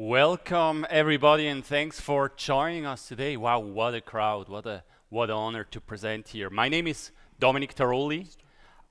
Welcome everybody and thanks for joining us today. Wow, what a crowd, what an honor to present here. My name is Dominik Tarolli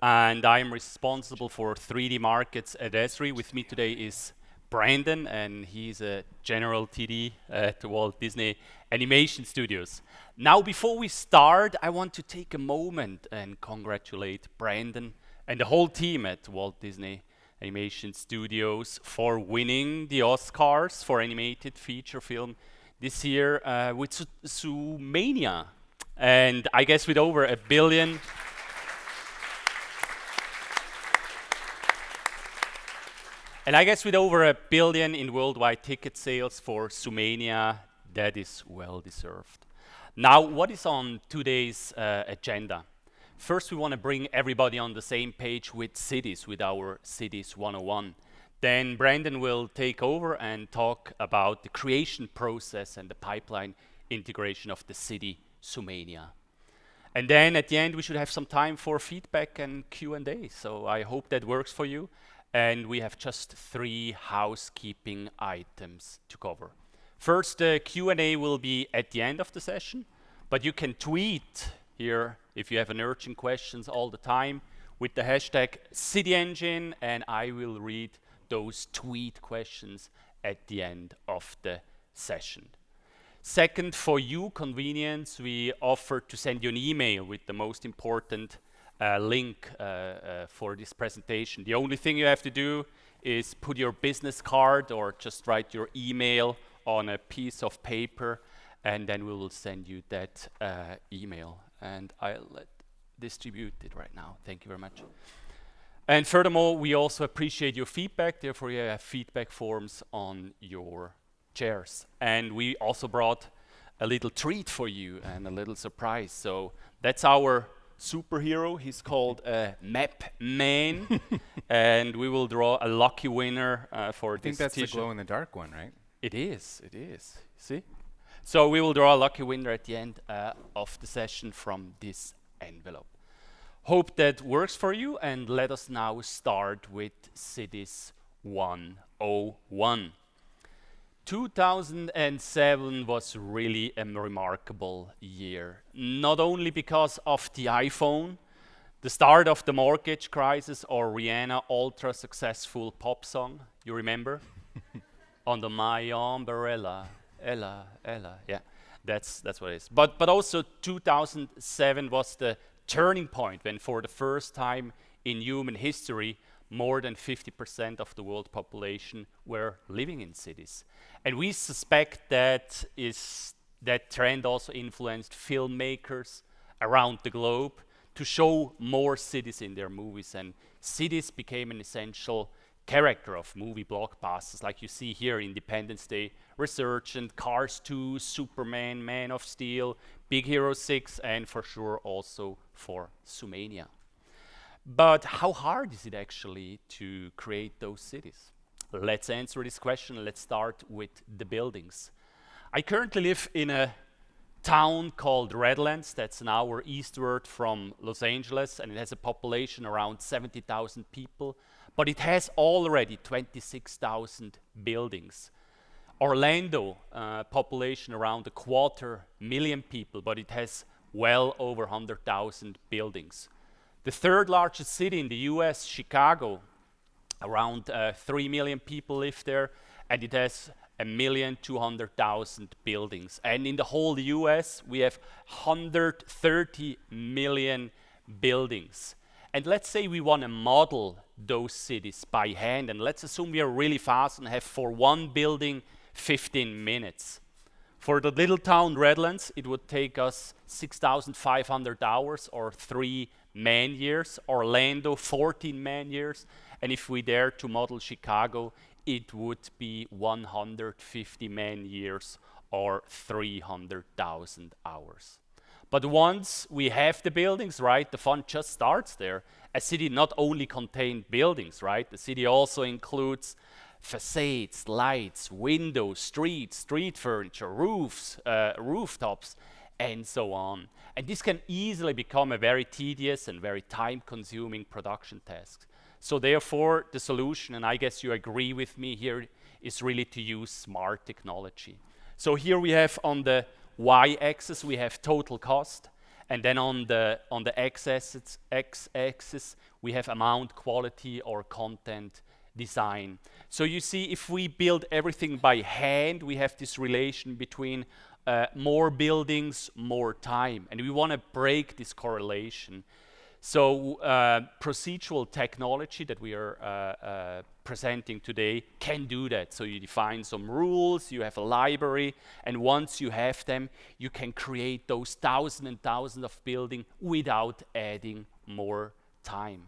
and I'm responsible for 3D markets at Esri. With me today is Brandon and he's a general TD at Walt Disney Animation Studios. Now before we start, I want to take a moment and congratulate Brandon and the whole team at Walt Disney Animation Studios for winning the Oscars for animated feature film this year with Zoomania. And I guess with over a billion. And I guess with over a billion in worldwide ticket sales for Zoomania, that is well deserved. Now, what is on today's agenda? First, we want to bring everybody on the same page with cities, with our Cities 101. Then Brandon will take over and talk about the creation process and the pipeline integration of the city Zoomania. And then at the end, we should have some time for feedback and Q&A. So I hope that works for you. And we have just 3 housekeeping items to cover. First, the Q&A will be at the end of the session, but you can tweet here if you have an urgent questions all the time with the hashtag CityEngine, and I will read those tweet questions at the end of the session. Second, for you convenience, we offer to send you an email with the most important link for this presentation. The only thing you have to do is put your business card or just write your email on a piece of paper, and then we will send you that email. And I'll distribute it right now. Thank you very much. And furthermore, we also appreciate your feedback. Therefore, you have feedback forms on your chairs. And we also brought a little treat for you and a little surprise. So that's our superhero. He's called Map Man. And we will draw a lucky winner for this I think that's the t-shirt. glow-in-the-dark one, right? It is. See? So we will draw a lucky winner at the end of the session from this envelope. Hope that works for you, and let us now start with Cities 101. 2007 was really a remarkable year, not only because of the iPhone, the start of the mortgage crisis, or Rihanna ultra successful pop song, you remember? Under my umbrella. Ella, yeah, that's what it is. But also 2007 was the turning point when for the first time in human history, more than 50% of the world population were living in cities. And we suspect that trend also influenced filmmakers around the globe to show more cities in their movies, and cities became an essential character of movie blockbusters, like you see here, Independence Day, Resurgent, Cars 2, Superman, Man of Steel, Big Hero 6, and for sure also for Zoomania. But how hard is it actually to create those cities? Let's answer this question. Let's start with the buildings. I currently live in a town called Redlands, that's an hour eastward from Los Angeles, and it has a population around 70,000 people, but it has already 26,000 buildings. Orlando, population around 250,000 people, but it has well over 100,000 buildings. The third largest city in the US, Chicago, around 3 million people live there, and it has 1,200,000 buildings. And in the whole US, we have 130 million buildings. And let's say we want to model those cities by hand, and let's assume we are really fast and have for one building 15 minutes. For the little town Redlands, it would take us 6,500 hours or 3 man-years. Orlando, 14 man-years. And if we dare to model Chicago, it would be 150 man-years or 300,000 hours. But once we have the buildings, right, the fun just starts there. A city not only contains buildings, right? The city also includes facades, lights, windows, streets, street furniture, roofs, rooftops, and so on. And this can easily become a very tedious and very time-consuming production task. So therefore, the solution, and I guess you agree with me here, is really to use smart technology. So here we have on the y-axis, we have total cost, and then on the x-axis, we have amount, quality, or content design. So you see, if we build everything by hand, we have this relation between more buildings, more time, and we want to break this correlation. So procedural technology that we are presenting today can do that. So you define some rules, you have a library, and once you have them, you can create those thousands and thousands of buildings without adding more time.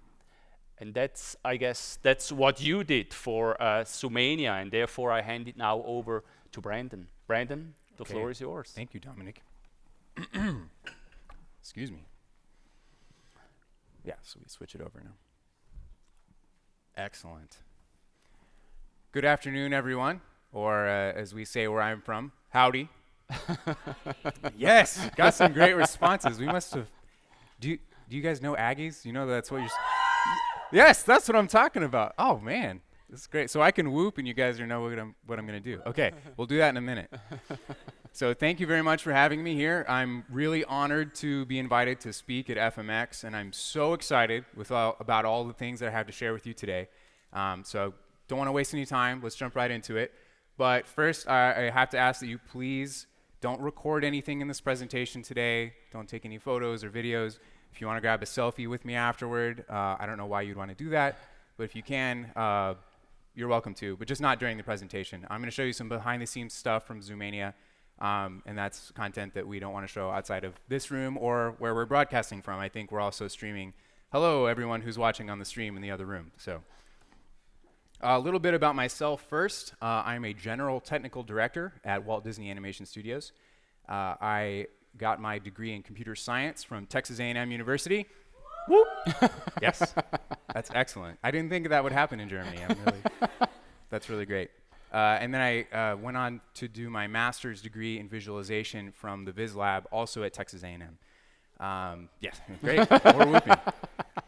And that's, I guess, that's what you did for Zoomania, and therefore I hand it now over to Brandon. Brandon, the floor is yours. Thank you, Dominik. Excuse me. Yeah, so we switch it over now. Excellent. Good afternoon, everyone, or as we say where I'm from, howdy. Yes, got some great responses. We must have. Do you guys know Aggies? You know that's what you're. Yes, that's what I'm talking about. Oh man, this is great. So I can whoop, and you guys know what I'm going to do. Okay, we'll do that in a minute. So thank you very much for having me here. I'm really honored to be invited to speak at FMX, and I'm so excited about all the things that I have to share with you today. So don't want to waste any time. Let's jump right into it. But first, I have to ask that you please don't record anything in this presentation today. Don't take any photos or videos. If you want to grab a selfie with me afterward, I don't know why you'd want to do that, but if you can, you're welcome to, but just not during the presentation. I'm going to show you some behind-the-scenes stuff from Zoomania. And that's content that we don't want to show outside of this room or where we're broadcasting from. I think we're also streaming. Hello, everyone who's watching on the stream in the other room. So a little bit about myself first. I'm a general technical director at Walt Disney Animation Studios. I got my degree in computer science from Texas A&M University. Whoop! Yes, that's excellent. I didn't think that would happen in Germany. That's really great. And then I went on to do my master's degree in visualization from the Viz Lab, also at Texas A&M. Yes, great, more whooping.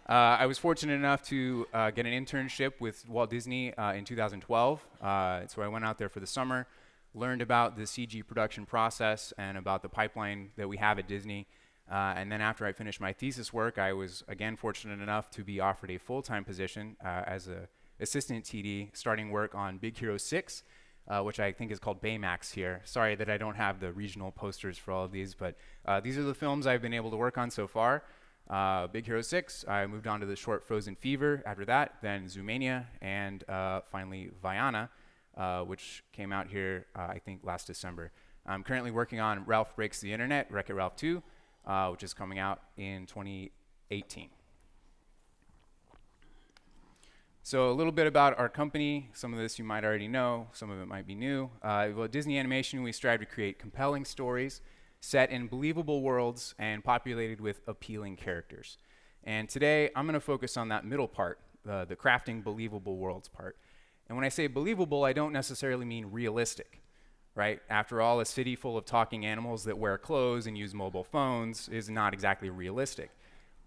I was fortunate enough to get an internship with Walt Disney in 2012. So I went out there for the summer, learned about the CG production process and about the pipeline that we have at Disney. And then after I finished my thesis work, I was again fortunate enough to be offered a full-time position as a assistant TD, starting work on Big Hero 6, which I think is called Baymax here. Sorry that I don't have the regional posters for all of these, but these are the films I've been able to work on so far. Big Hero 6, I moved on to the short Frozen Fever after that, then Zoomania, and finally Vaiana, which came out here, I think, last December. I'm currently working on Ralph Breaks the Internet, Wreck-It Ralph 2, which is coming out in 2018. So a little bit about our company. Some of this you might already know, some of it might be new. Well, at Disney Animation, we strive to create compelling stories set in believable worlds and populated with appealing characters. And today, I'm going to focus on that middle part, the crafting believable worlds part. And when I say believable, I don't necessarily mean realistic, right? After all, a city full of talking animals that wear clothes and use mobile phones is not exactly realistic.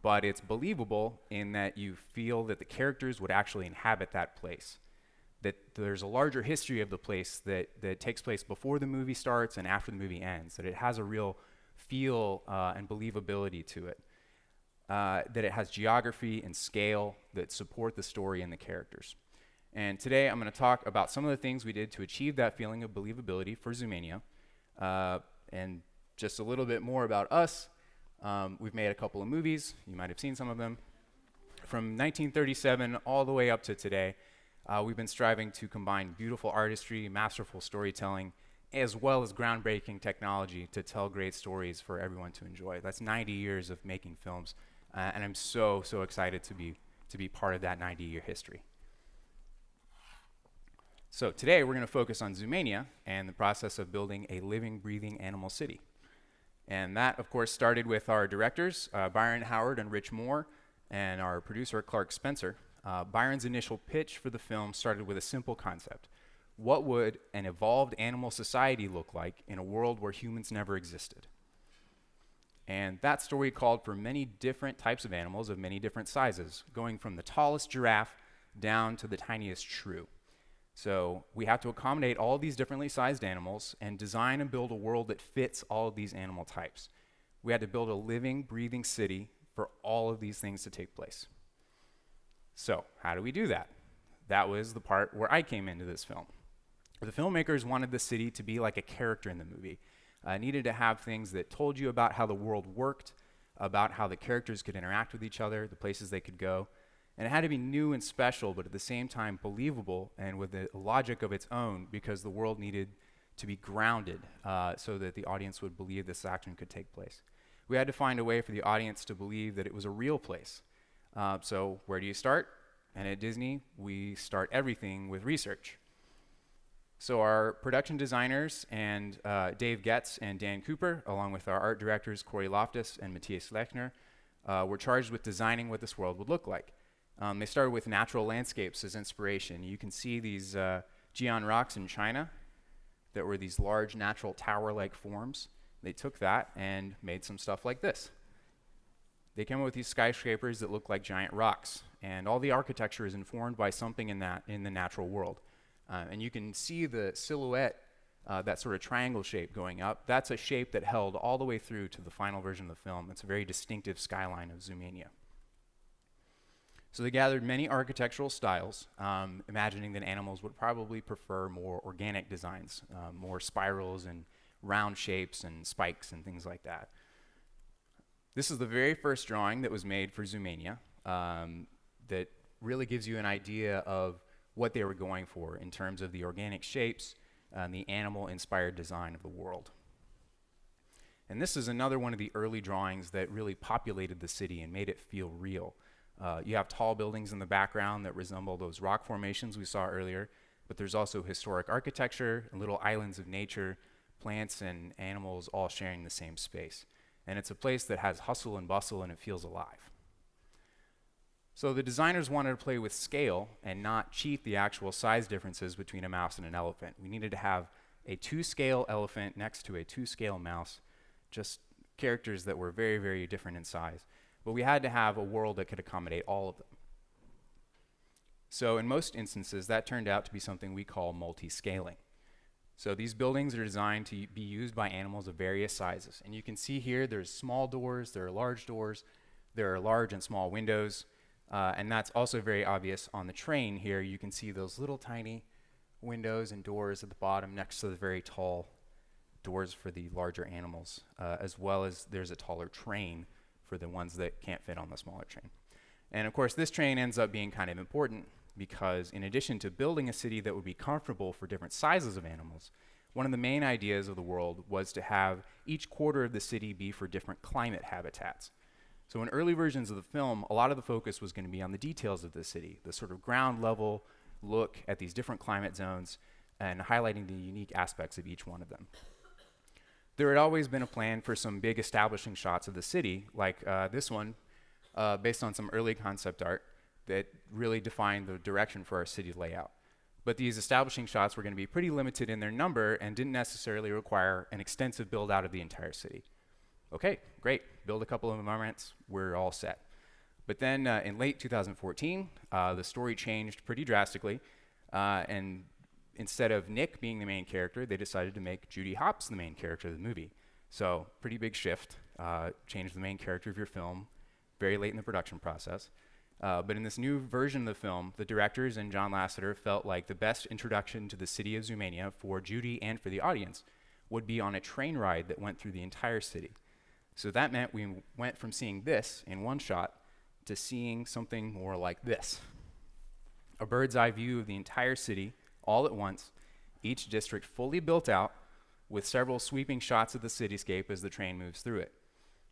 But it's believable in that you feel that the characters would actually inhabit that place, that there's a larger history of the place that takes place before the movie starts and after the movie ends, that it has a real feel and believability to it, that it has geography and scale that support the story and the characters. And today I'm going to talk about some of the things we did to achieve that feeling of believability for Zoomania, and just a little bit more about us. We've made a couple of movies. You might have seen some of them. From 1937 all the way up to today, we've been striving to combine beautiful artistry, masterful storytelling, as well as groundbreaking technology to tell great stories for everyone to enjoy. That's 90 years of making films, and I'm so excited to be part of that 90-year history. So today we're going to focus on Zoomania and the process of building a living, breathing animal city. And that, of course, started with our directors, Byron Howard and Rich Moore, and our producer, Clark Spencer. Byron's initial pitch for the film started with a simple concept. What would an evolved animal society look like in a world where humans never existed? And that story called for many different types of animals of many different sizes, going from the tallest giraffe down to the tiniest shrew. So we have to accommodate all these differently sized animals and design and build a world that fits all of these animal types. We had to build a living, breathing city for all of these things to take place. So how do we do that? That was the part where I came into this film. The filmmakers wanted the city to be like a character in the movie. Needed to have things that told you about how the world worked, about how the characters could interact with each other, the places they could go. And it had to be new and special, but at the same time believable and with a logic of its own, because the world needed to be grounded so that the audience would believe this action could take place. We had to find a way for the audience to believe that it was a real place. So where do you start? And at Disney, we start everything with research. So our production designers and Dave Getz and Dan Cooper, along with our art directors Corey Loftus and Matthias Lechner, were charged with designing what this world would look like. They started with natural landscapes as inspiration. You can see these Jian rocks in China that were these large natural tower-like forms. They took that and made some stuff like this. They came up with these skyscrapers that look like giant rocks, and all the architecture is informed by something in the natural world. And you can see the silhouette, that sort of triangle shape going up. That's a shape that held all the way through to the final version of the film. It's a very distinctive skyline of Zoomania. So they gathered many architectural styles, imagining that animals would probably prefer more organic designs, more spirals and round shapes and spikes and things like that. This is the very first drawing that was made for Zoomania that really gives you an idea of what they were going for in terms of the organic shapes and the animal-inspired design of the world. And this is another one of the early drawings that really populated the city and made it feel real. You have tall buildings in the background that resemble those rock formations we saw earlier, but there's also historic architecture and little islands of nature, plants and animals all sharing the same space. And it's a place that has hustle and bustle and it feels alive. So the designers wanted to play with scale and not cheat the actual size differences between a mouse and an elephant. We needed to have a 2-scale elephant next to a 2-scale mouse, just characters that were very, very different in size. But we had to have a world that could accommodate all of them. So in most instances, that turned out to be something we call multi-scaling. So these buildings are designed to be used by animals of various sizes. And you can see here there's small doors, there are large doors, there are large and small windows. And that's also very obvious on the train here. You can see those little tiny windows and doors at the bottom next to the very tall doors for the larger animals, as well as there's a taller train for the ones that can't fit on the smaller train. And of course, this train ends up being kind of important because in addition to building a city that would be comfortable for different sizes of animals, one of the main ideas of the world was to have each quarter of the city be for different climate habitats. So in early versions of the film, a lot of the focus was going to be on the details of the city, the sort of ground level look at these different climate zones and highlighting the unique aspects of each one of them. There had always been a plan for some big establishing shots of the city, like this one, based on some early concept art that really defined the direction for our city layout. But these establishing shots were going to be pretty limited in their number and didn't necessarily require an extensive build out of the entire city. Okay, great, build a couple of environments, we're all set. But then in late 2014, the story changed pretty drastically, and instead of Nick being the main character, they decided to make Judy Hopps the main character of the movie. So pretty big shift, change the main character of your film very late in the production process. But in this new version of the film, the directors and John Lasseter felt like the best introduction to the city of Zoomania for Judy and for the audience would be on a train ride that went through the entire city. So that meant we went from seeing this in one shot to seeing something more like this. A bird's eye view of the entire city all at once, each district fully built out with several sweeping shots of the cityscape as the train moves through it.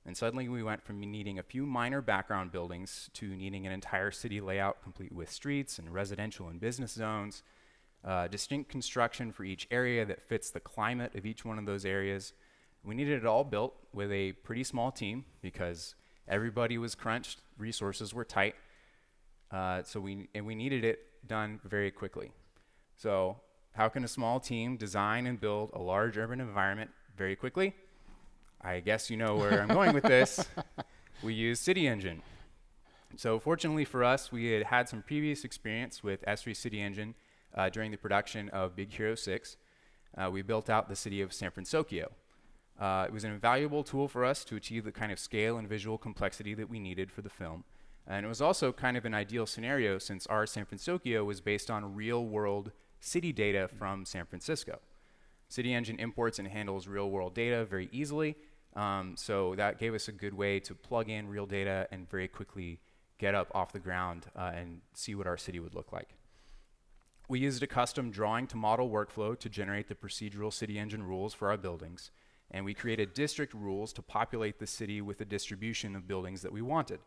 And suddenly we went from needing a few minor background buildings to needing an entire city layout complete with streets and residential and business zones, distinct construction for each area that fits the climate of each one of those areas. We needed it all built with a pretty small team because everybody was crunched, resources were tight, so we needed it done very quickly. So how can a small team design and build a large urban environment very quickly? I guess you know where I'm going with this. We use CityEngine. So fortunately for us, we had had some previous experience with Esri CityEngine during the production of Big Hero 6. We built out the city of San Francisco. It was an invaluable tool for us to achieve the kind of scale and visual complexity that we needed for the film. And it was also kind of an ideal scenario since our San Francisco was based on real-world city data from San Francisco. CityEngine imports and handles real-world data very easily, so that gave us a good way to plug in real data and very quickly get up off the ground and see what our city would look like. We used a custom drawing to model workflow to generate the procedural CityEngine rules for our buildings, and we created district rules to populate the city with the distribution of buildings that we wanted.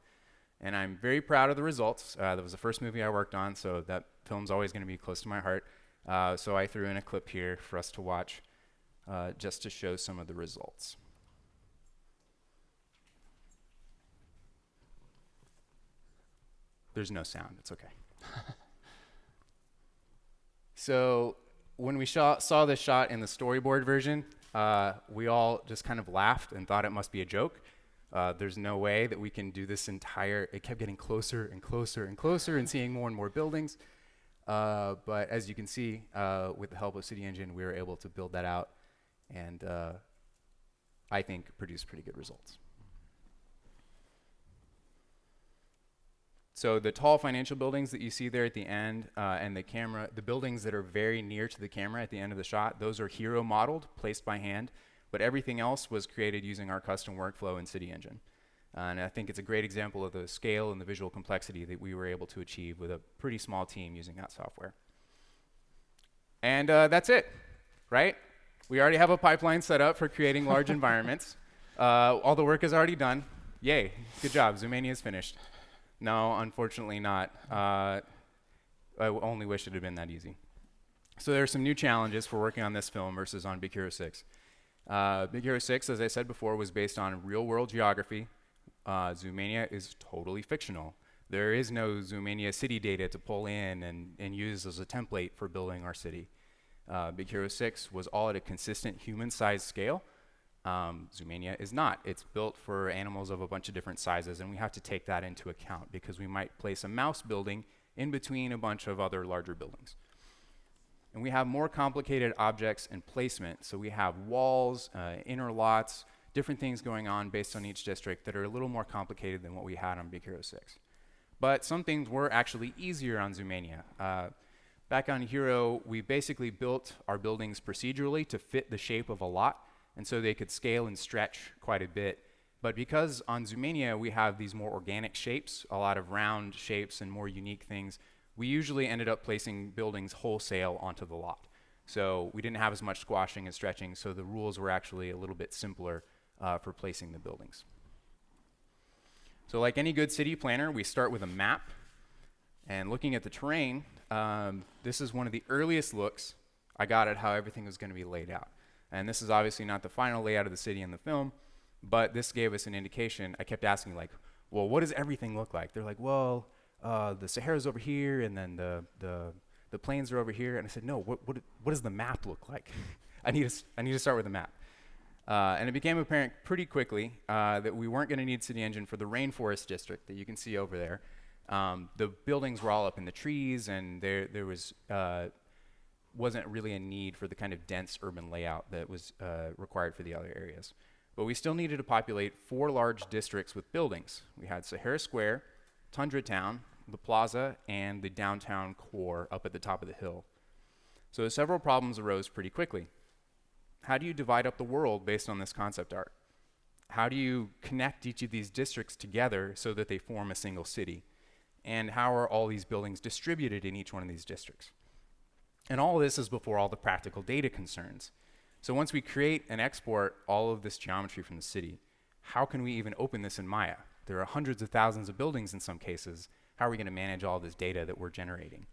And I'm very proud of the results. That was the first movie I worked on, so that film's always going to be close to my heart. So I threw in a clip here for us to watch just to show some of the results. There's no sound, it's okay. So when we saw this shot in the storyboard version, we all just kind of laughed and thought it must be a joke. There's no way that we can do this entire, it kept getting closer and closer and closer and seeing more and more buildings. But as you can see, with the help of CityEngine, we were able to build that out and I think produce pretty good results. So the tall financial buildings that you see there at the end and the buildings that are very near to the camera at the end of the shot, those are hero modeled, placed by hand, but everything else was created using our custom workflow in CityEngine. And I think it's a great example of the scale and the visual complexity that we were able to achieve with a pretty small team using that software. And that's it, right? We already have a pipeline set up for creating large environments. All the work is already done. Yay, good job, Zoomania is finished. No, unfortunately not. I only wish it had been that easy. So there are some new challenges for working on this film versus on Big Hero 6. Big Hero 6, as I said before, was based on real-world geography. Zoomania is totally fictional. There is no Zoomania city data to pull in and use as a template for building our city. Big Hero 6 was all at a consistent human-sized scale. Zoomania is not. It's built for animals of a bunch of different sizes, and we have to take that into account because we might place a mouse building in between a bunch of other larger buildings. And we have more complicated objects and placement, so we have walls, inner lots, different things going on based on each district that are a little more complicated than what we had on Big Hero 6. But some things were actually easier on Zoomania. Back on Hero, we basically built our buildings procedurally to fit the shape of a lot, and so they could scale and stretch quite a bit. But because on Zoomania we have these more organic shapes, a lot of round shapes and more unique things, we usually ended up placing buildings wholesale onto the lot. So we didn't have as much squashing and stretching, so the rules were actually a little bit simpler for placing the buildings. So like any good city planner, we start with a map. And looking at the terrain, this is one of the earliest looks I got at how everything was going to be laid out. And this is obviously not the final layout of the city in the film, but this gave us an indication. I kept asking, like, well, what does everything look like? They're like, well, the Sahara's over here, and then the plains are over here. And I said, no, what does the map look like? I need to start with the map. And it became apparent pretty quickly that we weren't going to need CityEngine for the rainforest district that you can see over there. The buildings were all up in the trees, and there wasn't really a need for the kind of dense urban layout that was required for the other areas. But we still needed to populate 4 large districts with buildings. We had Sahara Square, Tundra Town, the Plaza, and the downtown core up at the top of the hill. So several problems arose pretty quickly. How do you divide up the world based on this concept art? How do you connect each of these districts together so that they form a single city? And how are all these buildings distributed in each one of these districts? And all of this is before all the practical data concerns. So once we create and export all of this geometry from the city, how can we even open this in Maya? There are hundreds of thousands of buildings in some cases. How are we going to manage all this data that we're generating?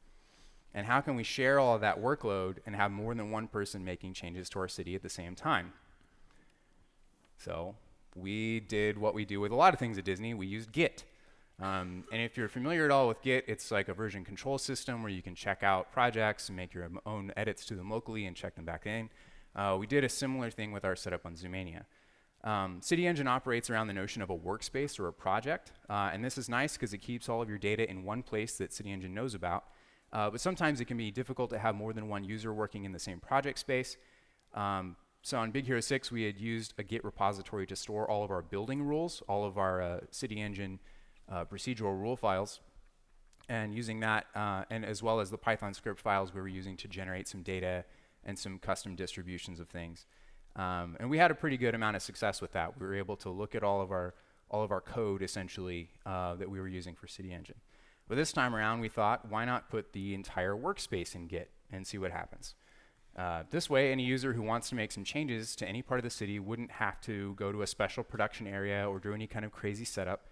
And how can we share all of that workload and have more than one person making changes to our city at the same time? So we did what we do with a lot of things at Disney. We used Git. And if you're familiar at all with Git, it's like a version control system where you can check out projects and make your own edits to them locally and check them back in. We did a similar thing with our setup on Zoomania. CityEngine operates around the notion of a workspace or a project, and this is nice because it keeps all of your data in one place that CityEngine knows about. But sometimes it can be difficult to have more than one user working in the same project space. So on Big Hero 6, we had used a Git repository to store all of our building rules, all of our CityEngine procedural rule files, and using that, and as well as the Python script files we were using to generate some data and some custom distributions of things. And we had a pretty good amount of success with that. We were able to look at all of our code essentially that we were using for CityEngine. But this time around, we thought, why not put the entire workspace in Git and see what happens? This way, any user who wants to make some changes to any part of the city wouldn't have to go to a special production area or do any kind of crazy setup.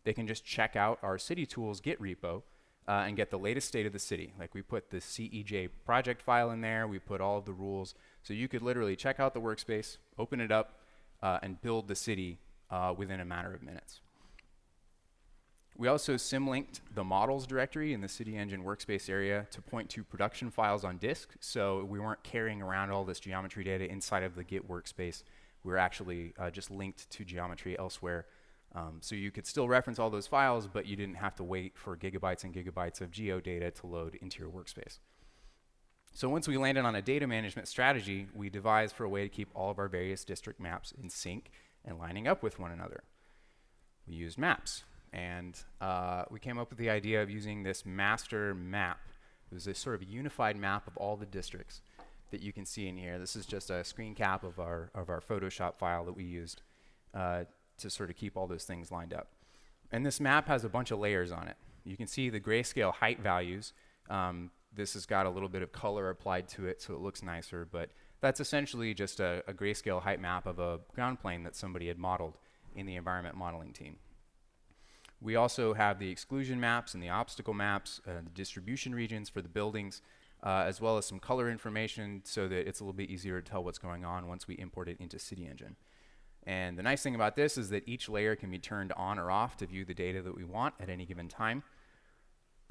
They can just check out our City Tools Git repo and get the latest state of the city. Like we put the CEJ project file in there, we put all of the rules. So you could literally check out the workspace, open it up, and build the city within a matter of minutes. We also symlinked the models directory in the CityEngine workspace area to point to production files on disk, so we weren't carrying around all this geometry data inside of the Git workspace. We were actually just linked to geometry elsewhere. So you could still reference all those files, but you didn't have to wait for gigabytes and gigabytes of geo data to load into your workspace. So once we landed on a data management strategy, we devised for a way to keep all of our various district maps in sync and lining up with one another. We used maps. And we came up with the idea of using this master map. It was a sort of unified map of all the districts that you can see in here. This is just a screen cap of our Photoshop file that we used to sort of keep all those things lined up. And this map has a bunch of layers on it. You can see the grayscale height values. This has got a little bit of color applied to it so it looks nicer, but that's essentially just a grayscale height map of a ground plane that somebody had modeled in the environment modeling team. We also have the exclusion maps and the obstacle maps, the distribution regions for the buildings, as well as some color information so that it's a little bit easier to tell what's going on once we import it into CityEngine. And the nice thing about this is that each layer can be turned on or off to view the data that we want at any given time.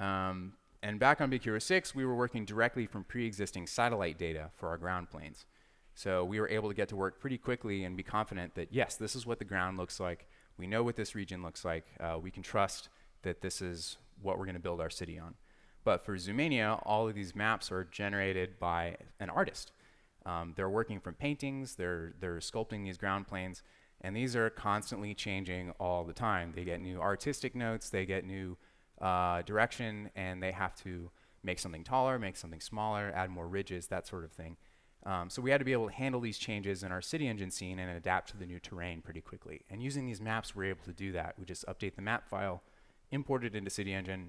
And back on Big Hero 6, we were working directly from pre-existing satellite data for our ground planes. So we were able to get to work pretty quickly and be confident that, yes, this is what the ground looks like. We know what this region looks like. We can trust that this is what we're going to build our city on. But for Zoomania, all of these maps are generated by an artist. They're working from paintings, they're sculpting these ground planes, and these are constantly changing all the time. They get new artistic notes, they get new direction, and they have to make something taller, make something smaller, add more ridges, that sort of thing. So we had to be able to handle these changes in our CityEngine scene and adapt to the new terrain pretty quickly. And using these maps, we're able to do that. We just update the map file, import it into CityEngine,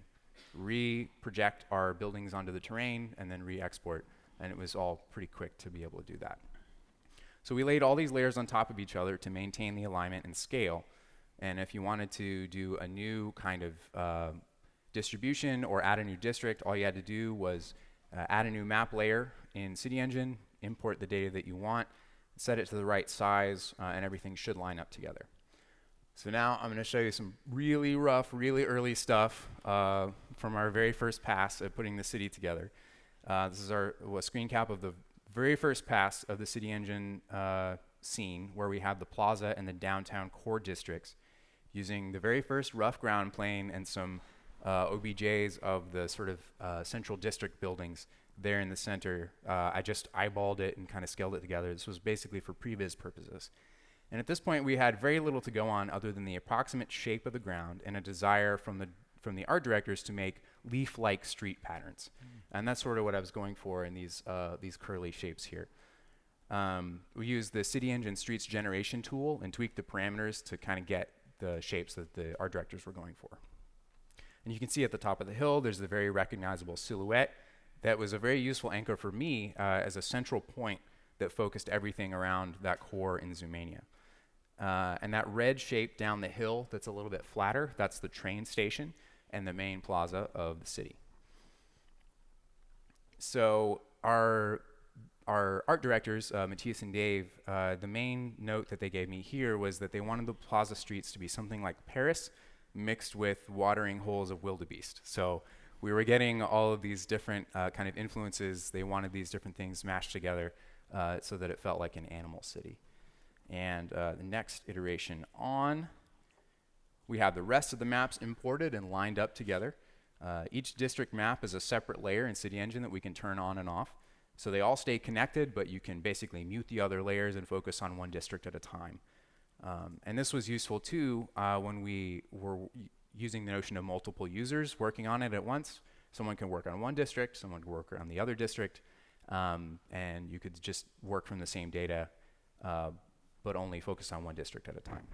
re-project our buildings onto the terrain, and then re-export. And it was all pretty quick to be able to do that. So we laid all these layers on top of each other to maintain the alignment and scale. And if you wanted to do a new kind of distribution or add a new district, all you had to do was add a new map layer in CityEngine, import the data that you want, set it to the right size, and everything should line up together. So now I'm going to show you some really rough, really early stuff from our very first pass at putting the city together. This is a screen cap of the very first pass of the CityEngine scene where we have the plaza and the downtown core districts using the very first rough ground plane and some OBJs of the sort of central district buildings there in the center. I just eyeballed it and kind of scaled it together. This was basically for previs purposes. And at this point, we had very little to go on other than the approximate shape of the ground and a desire from the art directors to make leaf-like street patterns. And that's sort of what I was going for in these curly shapes here. We used the CityEngine Streets Generation tool and tweaked the parameters to kind of get the shapes that the art directors were going for. And you can see at the top of the hill, there's the very recognizable silhouette. That was a very useful anchor for me as a central point that focused everything around that core in Zoomania. And that red shape down the hill that's a little bit flatter, that's the train station and the main plaza of the city. So our art directors, Matthias and Dave, the main note that they gave me here was that they wanted the plaza streets to be something like Paris mixed with watering holes of wildebeest. So we were getting all of these different kind of influences. They wanted these different things mashed together so that it felt like an animal city. And the next iteration on, we have the rest of the maps imported and lined up together. Each district map is a separate layer in CityEngine that we can turn on and off. So they all stay connected, but you can basically mute the other layers and focus on one district at a time. And this was useful too when we were using the notion of multiple users working on it at once. Someone can work on one district, someone can work on the other district, and you could just work from the same data, but only focus on one district at a time.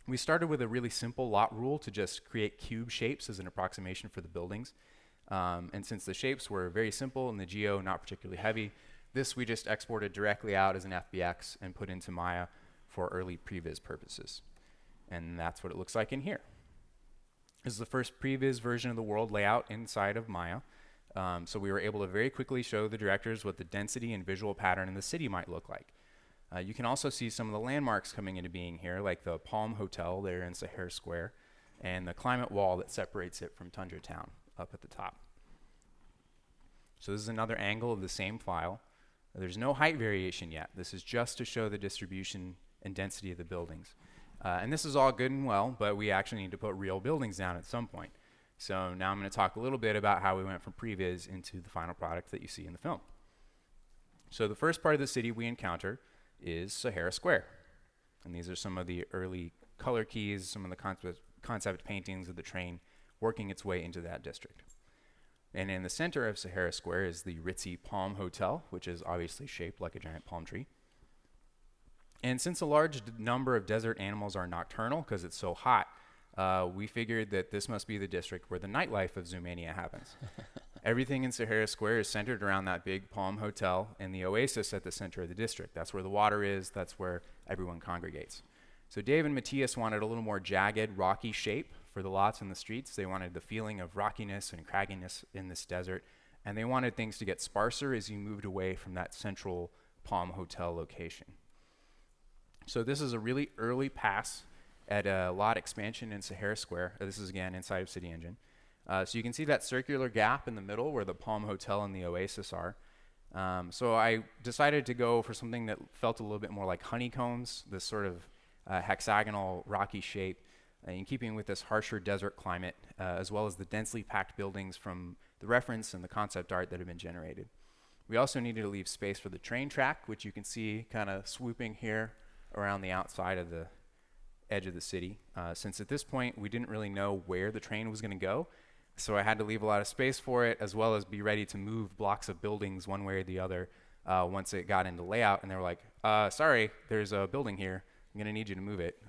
We started with a really simple lot rule to just create cube shapes as an approximation for the buildings. And since the shapes were very simple and the geo not particularly heavy, this we just exported directly out as an FBX and put into Maya for early previs purposes. And that's what it looks like in here. This is the first previs version of the world layout inside of Maya. So we were able to very quickly show the directors what the density and visual pattern in the city might look like. You can also see some of the landmarks coming into being here, like the Palm Hotel there in Sahara Square, and the climate wall that separates it from Tundra Town up at the top. So this is another angle of the same file. There's no height variation yet. This is just to show the distribution and density of the buildings. And this is all good and well, but we actually need to put real buildings down at some point. So now I'm going to talk a little bit about how we went from previs into the final product that you see in the film. So the first part of the city we encounter is Sahara Square. And these are some of the early color keys, some of the concept paintings of the train working its way into that district. And in the center of Sahara Square is the ritzy Palm Hotel, which is obviously shaped like a giant palm tree. And since a large number of desert animals are nocturnal because it's so hot, we figured that this must be the district where the nightlife of Zoomania happens. Everything in Sahara Square is centered around that big Palm Hotel and the oasis at the center of the district. That's where the water is. That's where everyone congregates. So Dave and Matthias wanted a little more jagged, rocky shape for the lots and the streets. They wanted the feeling of rockiness and cragginess in this desert. And they wanted things to get sparser as you moved away from that central Palm Hotel location. So this is a really early pass at a lot expansion in Sahara Square. This is again inside of CityEngine. So you can see that circular gap in the middle where the Palm Hotel and the Oasis are. So I decided to go for something that felt a little bit more like honeycombs, this sort of hexagonal rocky shape, in keeping with this harsher desert climate, as well as the densely packed buildings from the reference and the concept art that have been generated. We also needed to leave space for the train track, which you can see kind of swooping here around the outside of the edge of the city. Since at this point we didn't really know where the train was going to go, so I had to leave a lot of space for it, as well as be ready to move blocks of buildings one way or the other once it got into layout. And they were like, sorry, there's a building here. I'm going to need you to move it.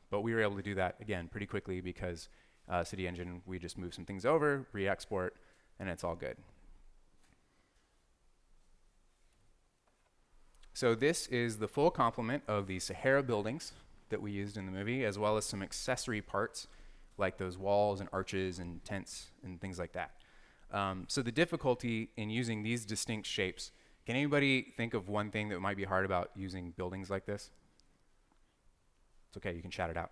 But we were able to do that, again, pretty quickly because CityEngine, we just move some things over, re-export, and it's all good. So this is the full complement of the Sahara buildings that we used in the movie, as well as some accessory parts like those walls and arches and tents and things like that. So the difficulty in using these distinct shapes, can anybody think of one thing that might be hard about using buildings like this? It's okay, you can shout it out.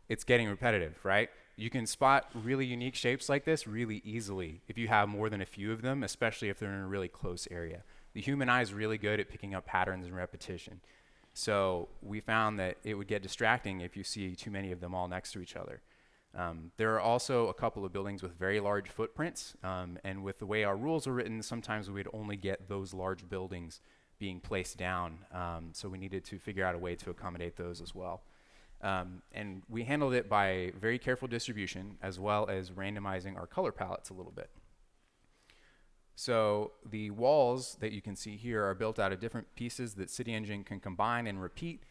It's getting repetitive, right? You can spot really unique shapes like this really easily if you have more than a few of them, especially if they're in a really close area. The human eye is really good at picking up patterns and repetition. So we found that it would get distracting if you see too many of them all next to each other. There are also a couple of buildings with very large footprints, and with the way our rules are written, sometimes we'd only get those large buildings being placed down, so we needed to figure out a way to accommodate those as well. And we handled it by very careful distribution, as well as randomizing our color palettes a little bit. So the walls that you can see here are built out of different pieces that CityEngine can combine and repeat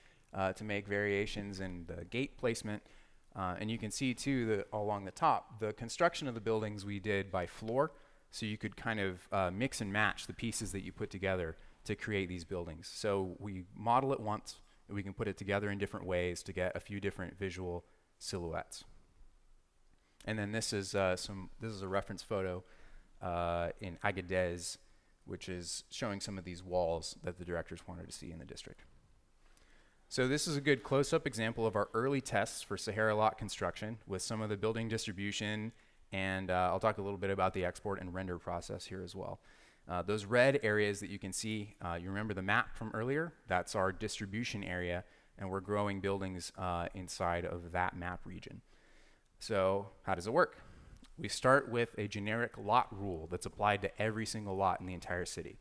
to make variations in the gate placement. And you can see too that along the top, the construction of the buildings we did by floor, so you could kind of mix and match the pieces that you put together to create these buildings. So we model it once, and we can put it together in different ways to get a few different visual silhouettes. And then this is a reference photo in Agadez, which is showing some of these walls that the directors wanted to see in the district. So this is a good close-up example of our early tests for Sahara lot construction with some of the building distribution, and I'll talk a little bit about the export and render process here as well. Those red areas that you can see, you remember the map from earlier? That's our distribution area, and we're growing buildings inside of that map region. So how does it work? We start with a generic lot rule that's applied to every single lot in the entire city.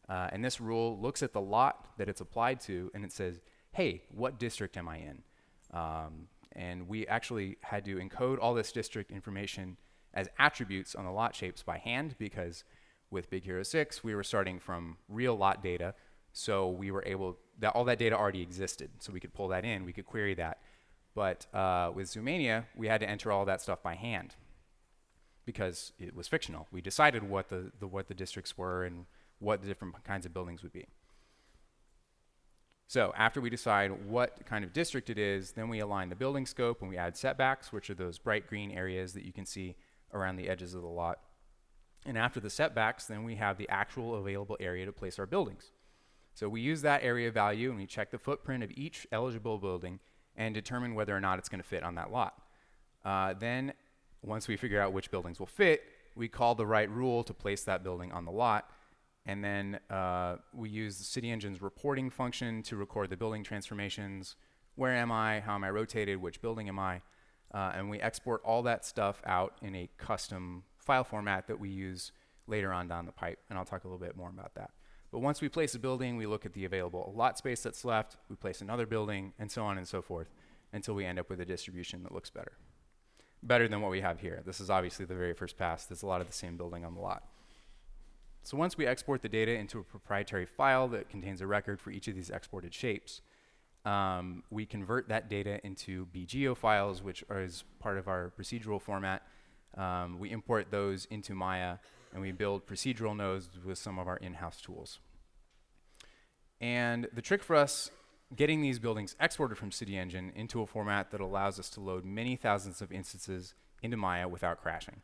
And this rule looks at the lot that it's applied to, and it says, hey, what district am I in? And we actually had to encode all this district information as attributes on the lot shapes by hand, because with Big Hero 6, we were starting from real lot data, so we were able, all that data already existed, so we could pull that in, we could query that. But with Zoomania, we had to enter all that stuff by hand because it was fictional. We decided what the districts were and what the different kinds of buildings would be. So after we decide what kind of district it is, then we align the building scope and we add setbacks, which are those bright green areas that you can see around the edges of the lot. And after the setbacks, then we have the actual available area to place our buildings. So we use that area value and we check the footprint of each eligible building and determine whether or not it's going to fit on that lot. Then once we figure out which buildings will fit, we call the right rule to place that building on the lot. And then we use the CityEngine's reporting function to record the building transformations. Where am I? How am I rotated? Which building am I? And we export all that stuff out in a custom file format that we use later on down the pipe. And I'll talk a little bit more about that. But once we place a building, we look at the available lot space that's left. We place another building, and so on and so forth, until we end up with a distribution that looks better. Better than what we have here. This is obviously the very first pass. There's a lot of the same building on the lot. So once we export the data into a proprietary file that contains a record for each of these exported shapes, we convert that data into BGeo files, which is part of our procedural format. We import those into Maya, and we build procedural nodes with some of our in-house tools. And the trick for us getting these buildings exported from CityEngine into a format that allows us to load many thousands of instances into Maya without crashing.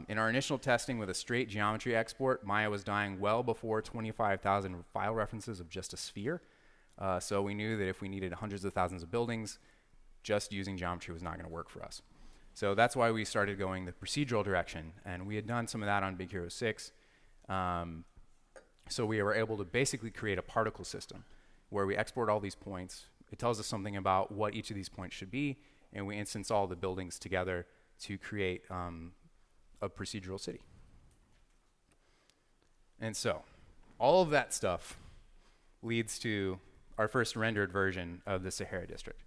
In our initial testing with a straight geometry export, Maya was dying well before 25,000 file references of just a sphere. So we knew that if we needed hundreds of thousands of buildings, just using geometry was not going to work for us. So that's why we started going the procedural direction. And we had done some of that on Big Hero 6. So we were able to basically create a particle system where we export all these points. It tells us something about what each of these points should be, and we instance all the buildings together to create a procedural city. And so all of that stuff leads to our first rendered version of the Sahara district.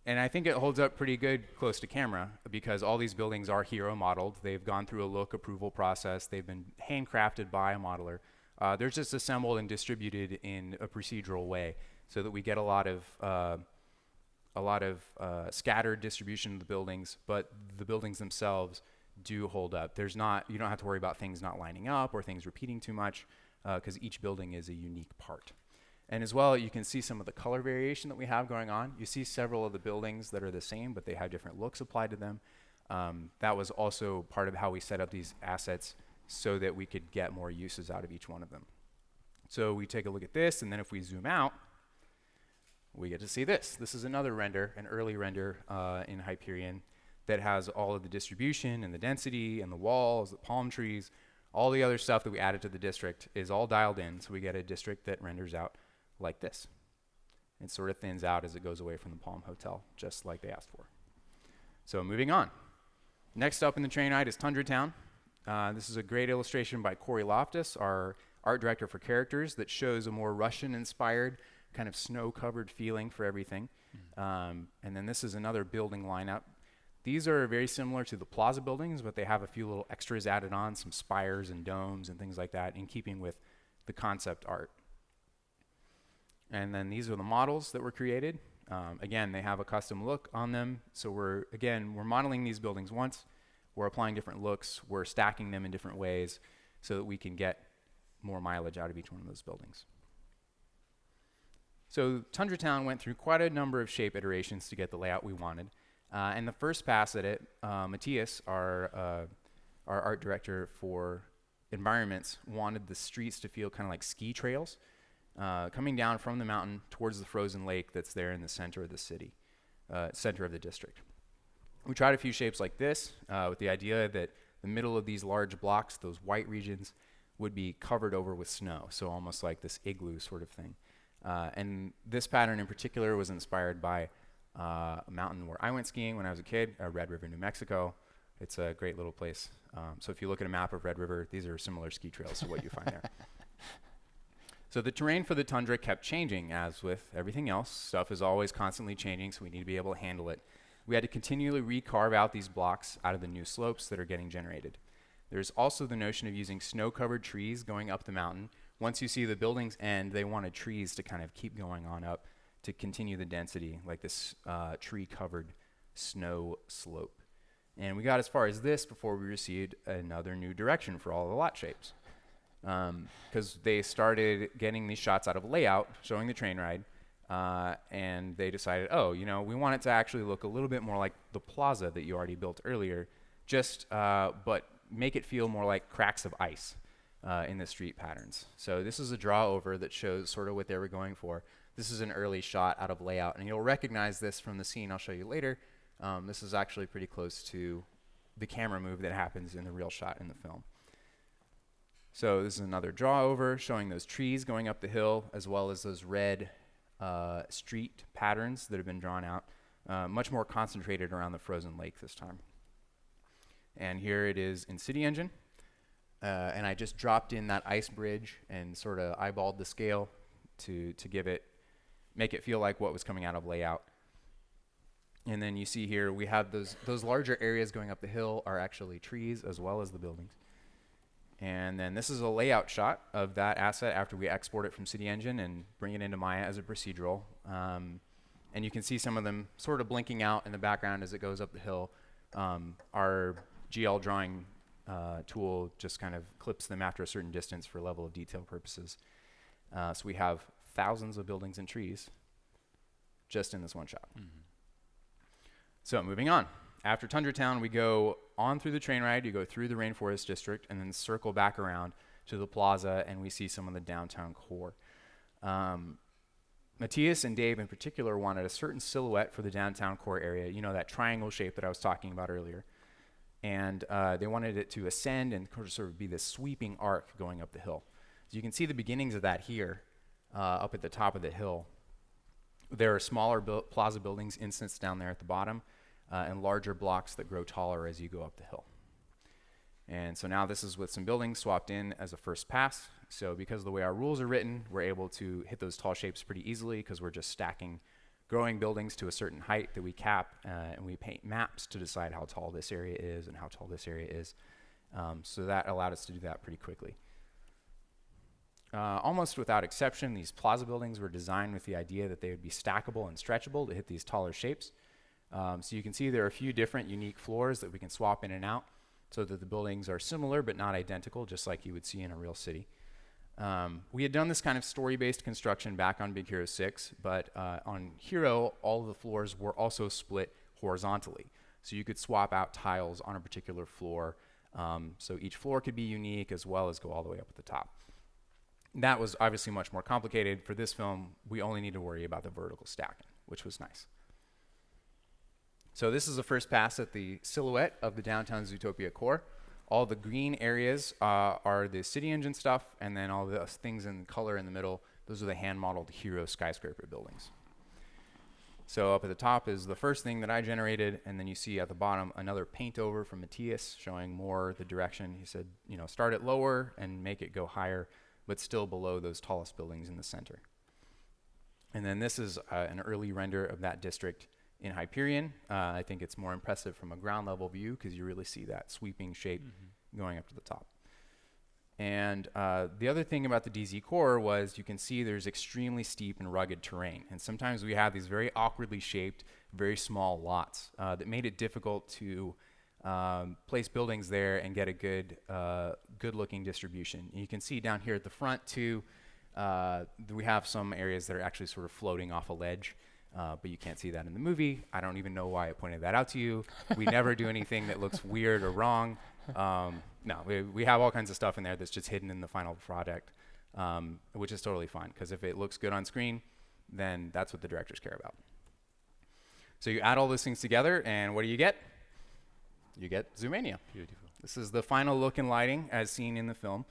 And I think it holds up pretty good close to camera because all these buildings are hero modeled. They've gone through a look approval process. They've been handcrafted by a modeler. They're just assembled and distributed in a procedural way so that we get a lot of scattered distribution of the buildings, but the buildings themselves do hold up. You don't have to worry about things not lining up or things repeating too much because each building is a unique part. And as well, you can see some of the color variation that we have going on. You see several of the buildings that are the same, but they have different looks applied to them. That was also part of how we set up these assets so that we could get more uses out of each one of them. So we take a look at this, and then if we zoom out, we get to see this. This is another render, an early render in Hyperion that has all of the distribution and the density and the walls, the palm trees, all the other stuff that we added to the district is all dialed in, so we get a district that renders out like this. It sort of thins out as it goes away from the Palm Hotel, just like they asked for. So moving on. Next up in the train ride is Tundra Town. This is a great illustration by Corey Loftus, our art director for characters, that shows a more Russian-inspired kind of snow-covered feeling for everything. And then this is another building lineup. These are very similar to the Plaza buildings, but they have a few little extras added on, some spires and domes and things like that, in keeping with the concept art. And then these are the models that were created. Again, they have a custom look on them. So we're modeling these buildings once. We're applying different looks. We're stacking them in different ways so that we can get more mileage out of each one of those buildings. So Tundra Town went through quite a number of shape iterations to get the layout we wanted. And the first pass at it, Matthias, our art director for environments, wanted the streets to feel kind of like ski trails. Coming down from the mountain towards the frozen lake that's there in the center of the city, center of the district. We tried a few shapes like this with the idea that the middle of these large blocks, those white regions, would be covered over with snow, so almost like this igloo sort of thing. And this pattern in particular was inspired by a mountain where I went skiing when I was a kid, Red River, New Mexico. It's a great little place. So if you look at a map of Red River, these are similar ski trails to what you find there. So the terrain for the tundra kept changing, as with everything else. Stuff is always constantly changing, so we need to be able to handle it. We had to continually recarve out these blocks out of the new slopes that are getting generated. There's also the notion of using snow-covered trees going up the mountain. Once you see the buildings end, they wanted trees to kind of keep going on up to continue the density, like this tree-covered snow slope. And we got as far as this before we received another new direction for all the lot shapes. Because they started getting these shots out of layout, showing the train ride, and they decided, oh, you know, we want it to actually look a little bit more like the plaza that you already built earlier, but make it feel more like cracks of ice in the street patterns. So this is a draw over that shows sort of what they were going for. This is an early shot out of layout, and you'll recognize this from the scene I'll show you later. This is actually pretty close to the camera move that happens in the real shot in the film. So this is another draw over showing those trees going up the hill, as well as those red street patterns that have been drawn out, much more concentrated around the frozen lake this time. And here it is in CityEngine. And I just dropped in that ice bridge and sort of eyeballed the scale to make it feel like what was coming out of layout. And then you see here we have those larger areas going up the hill are actually trees as well as the buildings. And then this is a layout shot of that asset after we export it from CityEngine and bring it into Maya as a procedural. And you can see some of them sort of blinking out in the background as it goes up the hill. Our GL drawing tool just kind of clips them after a certain distance for level of detail purposes. So we have thousands of buildings and trees just in this one shot. Mm-hmm. So moving on. After Tundra Town, we go on through the train ride, you go through the Rainforest District, and then circle back around to the plaza, and we see some of the downtown core. Matthias and Dave in particular wanted a certain silhouette for the downtown core area, you know, that triangle shape that I was talking about earlier. And they wanted it to ascend and sort of be this sweeping arc going up the hill. So you can see the beginnings of that here up at the top of the hill. There are smaller plaza buildings instanced down there at the bottom, and larger blocks that grow taller as you go up the hill. And so now this is with some buildings swapped in as a first pass. So because of the way our rules are written, we're able to hit those tall shapes pretty easily because we're just stacking growing buildings to a certain height that we cap, and we paint maps to decide how tall this area is and how tall this area is. So that allowed us to do that pretty quickly. Almost without exception, these plaza buildings were designed with the idea that they would be stackable and stretchable to hit these taller shapes. So you can see there are a few different unique floors that we can swap in and out so that the buildings are similar but not identical, just like you would see in a real city. We had done this kind of story-based construction back on Big Hero 6, but on Hero, all of the floors were also split horizontally. So you could swap out tiles on a particular floor. So each floor could be unique as well as go all the way up at the top. That was obviously much more complicated. For this film, we only need to worry about the vertical stacking, which was nice. So this is the first pass at the silhouette of the downtown Zootopia core. All the green areas are the CityEngine stuff, and then all the things in color in the middle, those are the hand-modeled Hero skyscraper buildings. So up at the top is the first thing that I generated, and then you see at the bottom another paint over from Matthias showing more the direction. He said, you know, start it lower and make it go higher, but still below those tallest buildings in the center. And then this is an early render of that district in Hyperion. I think it's more impressive from a ground level view because you really see that sweeping shape going up to the top. And the other thing about the DZ core was you can see there's extremely steep and rugged terrain. And sometimes we have these very awkwardly shaped, very small lots that made it difficult to place buildings there and get a good looking distribution. And you can see down here at the front too, we have some areas that are actually sort of floating off a ledge. But you can't see that in the movie. I don't even know why I pointed that out to you. We never do anything that looks weird or wrong. No, we have all kinds of stuff in there that's just hidden in the final product, which is totally fine, because if it looks good on screen, then that's what the directors care about. So you add all those things together, and what do you get? You get Zoomania. Beautiful. This is the final look and lighting as seen in the film.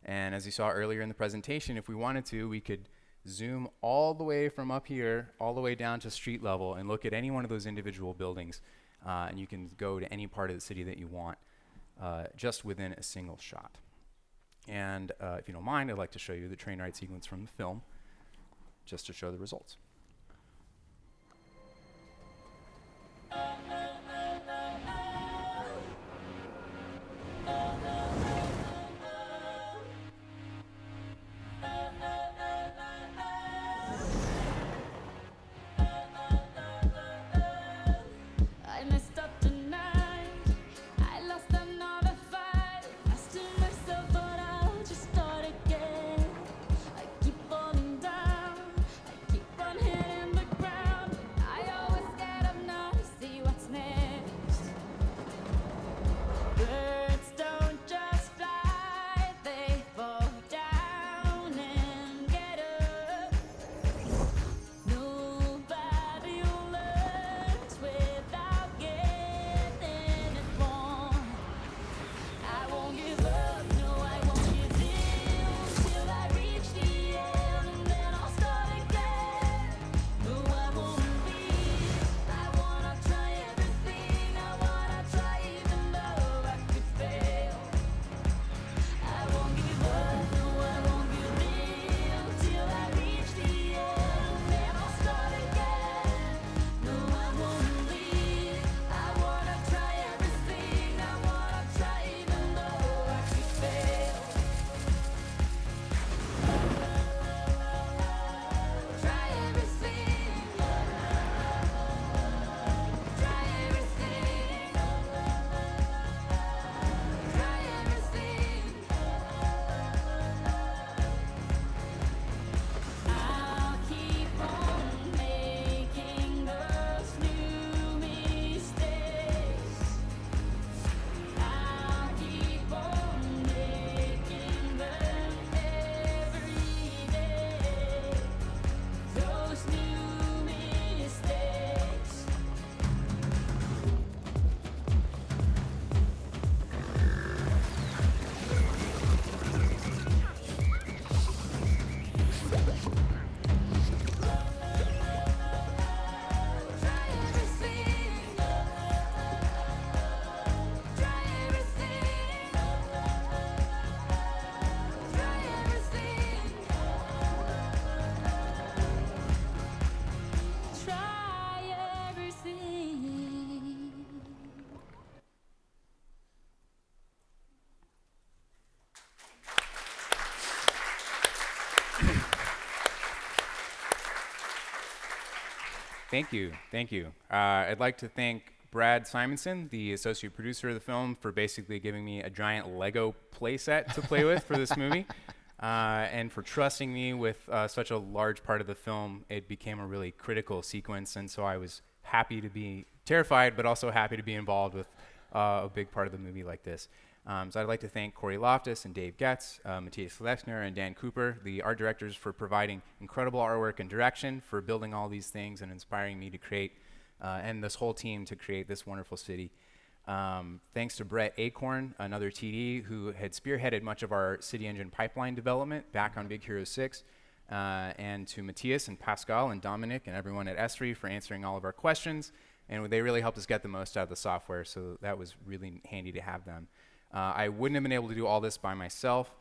And as you saw earlier in the presentation, if we wanted to, we could zoom all the way from up here, all the way down to street level and look at any one of those individual buildings. And you can go to any part of the city that you want just within a single shot. And if you don't mind, I'd like to show you the train ride sequence from the film just to show the results. Thank you, thank you. I'd like to thank Brad Simonson, the associate producer of the film, for basically giving me a giant Lego playset to play with for this movie, and for trusting me with such a large part of the film. It became a really critical sequence, and so I was happy to be terrified, but also happy to be involved with a big part of the movie like this. So I'd like to thank Corey Loftus and Dave Getz, Matthias Lechner and Dan Cooper, the art directors, for providing incredible artwork and direction, for building all these things and inspiring me to create, and this whole team to create this wonderful city. Thanks to Brett Acorn, another TD, who had spearheaded much of our CityEngine pipeline development back on Big Hero 6, and to Matthias and Pascal and Dominik and everyone at Esri for answering all of our questions, and they really helped us get the most out of the software, so that was really handy to have them. I wouldn't have been able to do all this by myself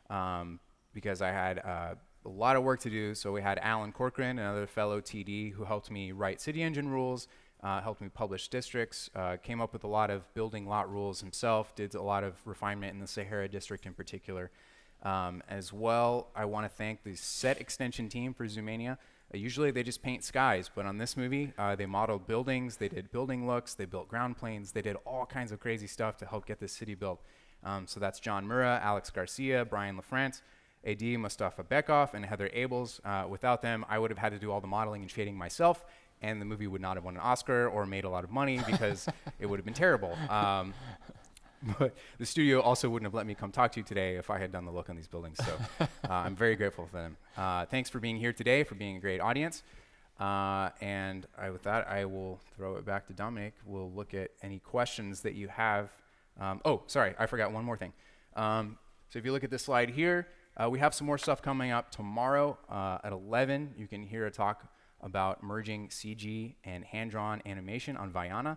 because I had a lot of work to do. So we had Alan Corcoran, another fellow TD, who helped me write CityEngine rules, helped me publish districts, came up with a lot of building lot rules himself, did a lot of refinement in the Sahara district in particular. As well, I want to thank the set extension team for Zoomania. Usually they just paint skies, but on this movie, they modeled buildings, they did building looks, they built ground planes, they did all kinds of crazy stuff to help get this city built. So that's John Murrah, Alex Garcia, Brian LaFrance, AD Mustafa Bekoff, and Heather Abels. Without them, I would have had to do all the modeling and shading myself, and the movie would not have won an Oscar or made a lot of money because it would have been terrible. But the studio also wouldn't have let me come talk to you today if I had done the look on these buildings. So I'm very grateful for them. Thanks for being here today, for being a great audience. With that, I will throw it back to Dominik. We'll look at any questions that you have Oh, sorry, I forgot one more thing. So if you look at this slide here, we have some more stuff coming up tomorrow at 11. You can hear a talk about merging CG and hand-drawn animation on Vaiana.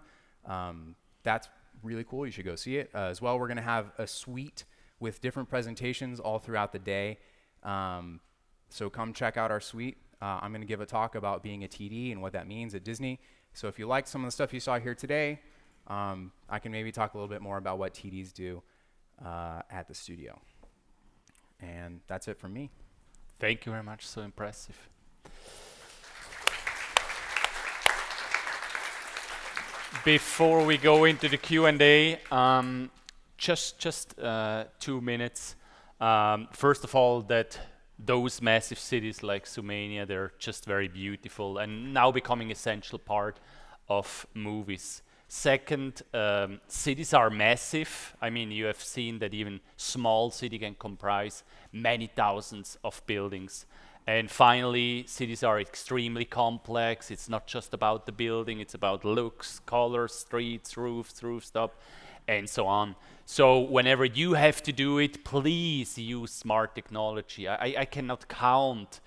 That's really cool. You should go see it. As well, we're going to have a suite with different presentations all throughout the day. So come check out our suite. I'm going to give a talk about being a TD and what that means at Disney. So if you like some of the stuff you saw here today, I can maybe talk a little bit more about what TDs do at the studio. And that's it from me. Thank you very much. So impressive. Before we go into the Q&A, just 2 minutes. First of all, that those massive cities like Zoomania, they're just very beautiful and now becoming essential part of movies. Second, cities are massive. I mean, you have seen that even small city can comprise many thousands of buildings. And finally, cities are extremely complex. It's not just about the building, it's about looks, colors, streets, roofs, rooftop, and so on. So whenever you have to do it, please use smart technology. I cannot count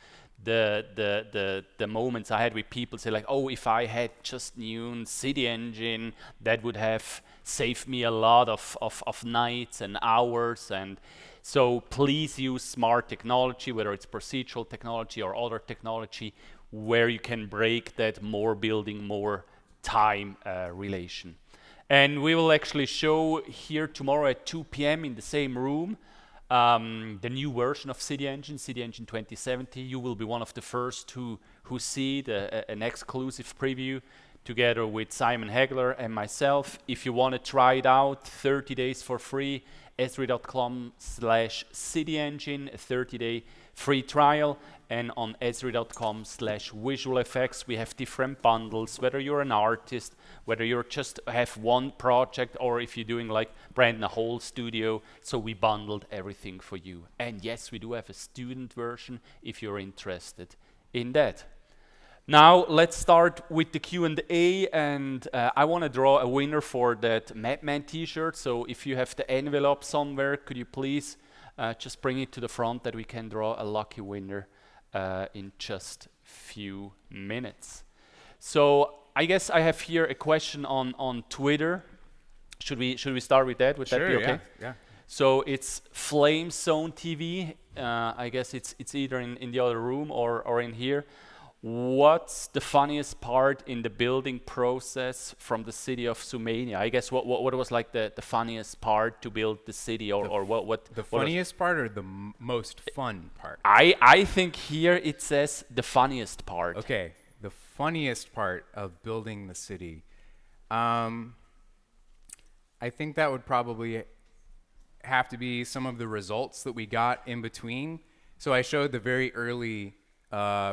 the moments I had with people say like, oh, if I had just known CityEngine, that would have saved me a lot of nights and hours. And so please use smart technology, whether it's procedural technology or other technology, where you can break that more building, more time relation. And we will actually show here tomorrow at 2 p.m. in the same room the new version of CityEngine, CityEngine 2070. You will be one of the first who see an exclusive preview together with Simon Hegler and myself. If you want to try it out, 30 days for free, esri.com/CityEngine, a 30-day free trial, and on esri.com/visual effects. We have different bundles, whether you're an artist, whether you just have one project, or if you're doing like Brandon, a whole studio. So we bundled everything for you. And yes, we do have a student version if you're interested in that. Now let's start with the Q&A, and I want to draw a winner for that Madman t-shirt. So if you have the envelope somewhere, could you please just bring it to the front that we can draw a lucky winner in just few minutes. So I guess I have here a question on Twitter. Should we start with that? Would that be okay? Yeah. So it's Flame Zone TV. I guess it's either in the other room or in here. What's the funniest part in the building process from the city of Zoomania? I guess what was like the funniest part to build the city, or what? The funniest part or the most fun part? I think here it says the funniest part. Okay, the funniest part of building the city. I think that would probably have to be some of the results that we got in between. So I showed the very early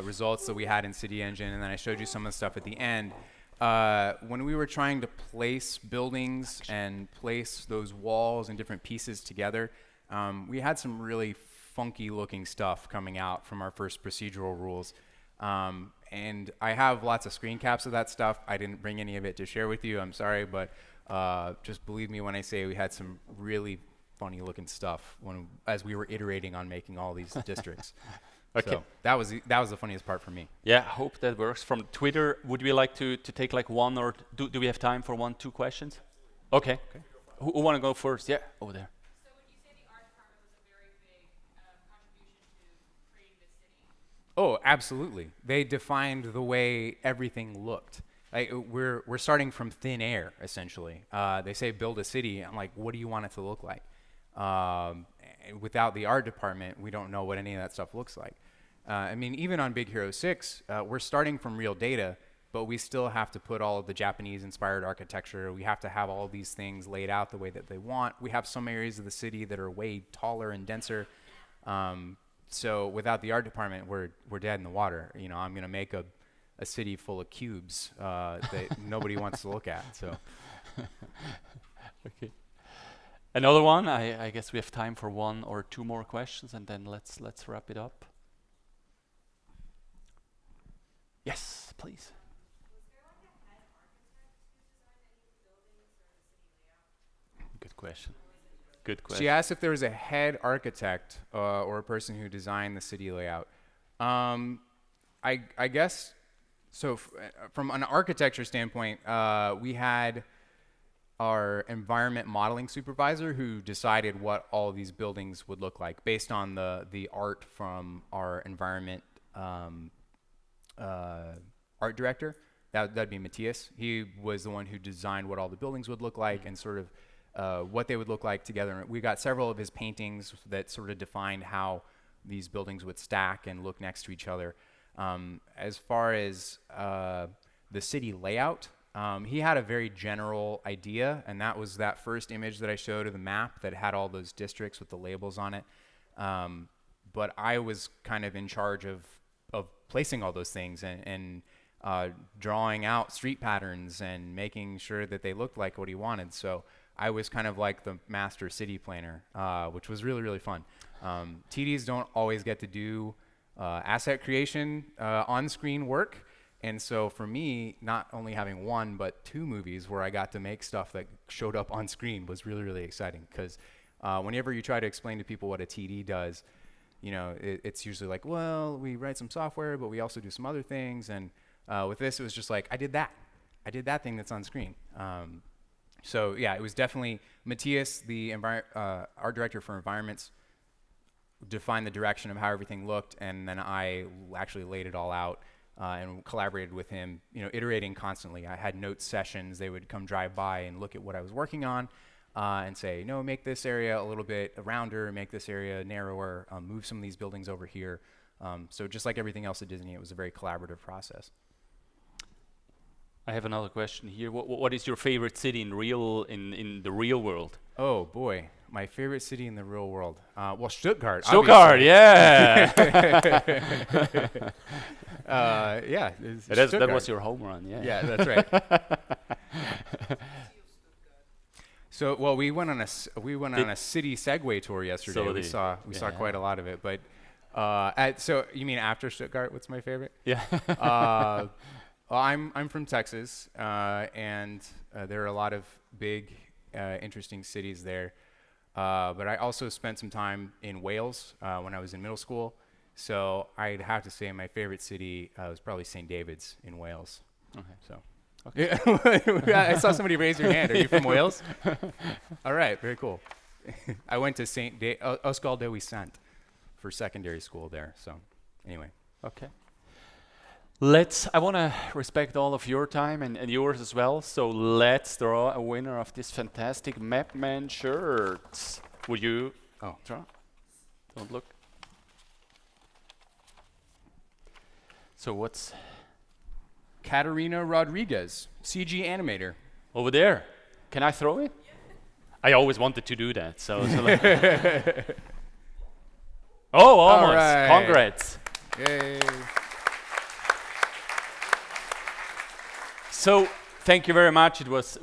results that we had in CityEngine, and then I showed you some of the stuff at the end. When we were trying to place buildings and place those walls and different pieces together, we had some really funky looking stuff coming out from our first procedural rules. And I have lots of screen caps of that stuff. I didn't bring any of it to share with you, I'm sorry, but just believe me when I say we had some really funny looking stuff as we were iterating on making all these districts. Okay. So that was the funniest part for me. Yeah, hope that works. From Twitter, would we like to take like one, or do we have time for 1-2 questions? Okay. Who want to go first? Yeah, over there. So would you say the art department was a very big contribution to creating this city? Oh, absolutely. They defined the way everything looked. Like we're starting from thin air, essentially. They say build a city. I'm like, what do you want it to look like? Without the art department, we don't know what any of that stuff looks like. I mean, even on Big Hero 6, we're starting from real data, but we still have to put all of the Japanese-inspired architecture. We have to have all of these things laid out the way that they want. We have some areas of the city that are way taller and denser. So without the art department, we're dead in the water. You know, I'm going to make a city full of cubes that nobody wants to look at. So. Okay. Another one. I guess we have time for 1 or 2 more questions, and then let's wrap it up. Yes, please. Was there like a head architect who designed any of the buildings or the city layout? Good question. Good She question. asked if there was a head architect or a person who designed the city layout. I guess so. From an architecture standpoint, we had our environment modeling supervisor who decided what all of these buildings would look like based on the art from our environment art director. That'd be Matthias. He was the one who designed what all the buildings would look like and sort of what they would look like together. We got several of his paintings that sort of defined how these buildings would stack and look next to each other. As far as the city layout, he had a very general idea, and that was that first image that I showed of the map that had all those districts with the labels on it. But I was kind of in charge of placing all those things and drawing out street patterns and making sure that they looked like what he wanted. So I was kind of like the master city planner, which was really, really fun. TDs don't always get to do asset creation on-screen work. And so for me, not only having one, but two movies where I got to make stuff that showed up on screen was really, really exciting. Because whenever you try to explain to people what a TD does, you know, it's usually like, well, we write some software, but we also do some other things. And with this, it was just like, I did that thing that's on screen. So yeah, it was definitely Matthias, the art director for environments, defined the direction of how everything looked, and then I actually laid it all out and collaborated with him, you know, iterating constantly. I had note sessions. They would come drive by and look at what I was working on and say, no, make this area a little bit rounder, make this area narrower, move some of these buildings over here. So just like everything else at Disney, it was a very collaborative process. I have another question here. What is your favorite city in the real world? Oh boy, my favorite city in the real world. Well, Stuttgart. Stuttgart, obviously. yeah. Yeah. That was your home run, yeah. Yeah, that's right. So, well, we went on a city Segway tour yesterday. So we saw quite a lot of it. But so you mean after Stuttgart? What's my favorite? Yeah. Well, I'm from Texas, and there are a lot of big, interesting cities there. But I also spent some time in Wales when I was in middle school. So I'd have to say my favorite city was probably St. David's in Wales. Okay. So. Okay. I saw somebody raise your hand. Are you from Wales? All right, very cool. I went to Ysgol Dewi Sant for secondary school there. So anyway. Okay. I want to respect all of your time and yours as well. So let's draw a winner of this fantastic Mapman shirt. Would you draw? Don't look. So what's Katarina Rodriguez, CG animator. over there? Can I throw it? I always wanted to do that. So oh, almost. Right. Congrats. Yay. So thank you very much. It was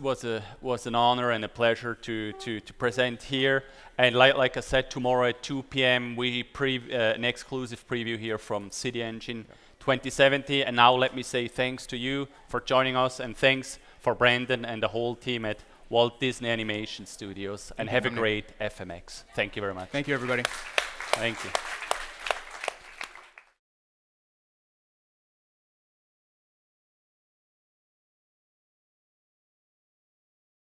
an honor and a pleasure to present here. And like I said, tomorrow at 2 p.m. we an exclusive preview here from CityEngine 2070. And now let me say thanks to you for joining us, and thanks for Brandon and the whole team at Walt Disney Animation Studios. And have a great FMX. Thank you very much. Thank you, everybody. Thank you.